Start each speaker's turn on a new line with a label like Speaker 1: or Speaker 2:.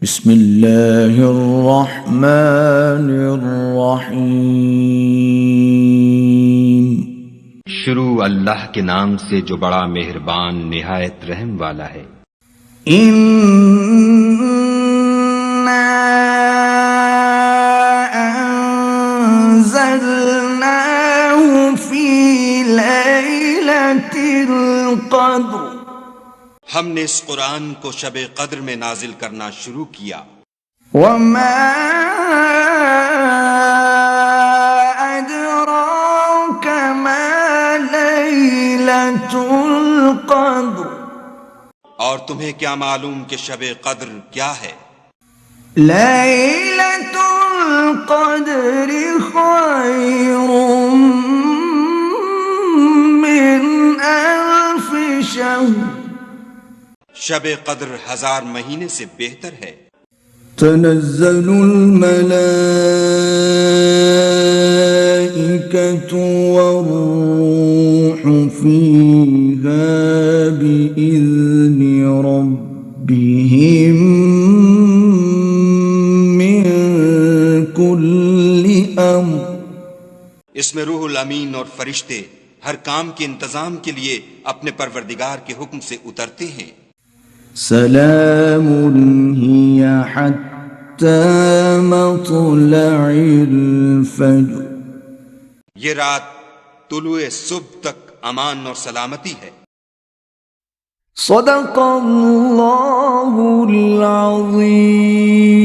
Speaker 1: بسم اللہ الرحمن الرحیم۔
Speaker 2: شروع اللہ کے نام سے جو بڑا مہربان نہایت رحم والا ہے۔
Speaker 1: اِنَّا أَنزَلْنَاهُ فِي لَيْلَةِ الْقَدْرِ،
Speaker 3: ہم نے اس قرآن کو شب قدر میں نازل کرنا شروع کیا۔
Speaker 1: وَمَا أَدْرَاكَ مَا لَيْلَةُ الْقَدْرِ،
Speaker 3: اور تمہیں کیا معلوم کہ شب قدر کیا ہے؟
Speaker 1: لَيْلَةُ الْقَدْرِ خَيْرٌ مِّنْ أَلْفِ شَهْرٍ،
Speaker 3: شب قدر 1000 مہینے سے بہتر ہے۔
Speaker 1: تنزل الملائكة والروح فيها بإذن ربهم من كل أمر،
Speaker 3: اس میں روح الامین اور فرشتے ہر کام کے انتظام کے لیے اپنے پروردگار کے حکم سے اترتے ہیں۔
Speaker 1: سلام هي حتى مطلع الفجر،
Speaker 3: یہ رات طلوع صبح تک امان اور سلامتی ہے۔
Speaker 1: صدق اللہ العظیم۔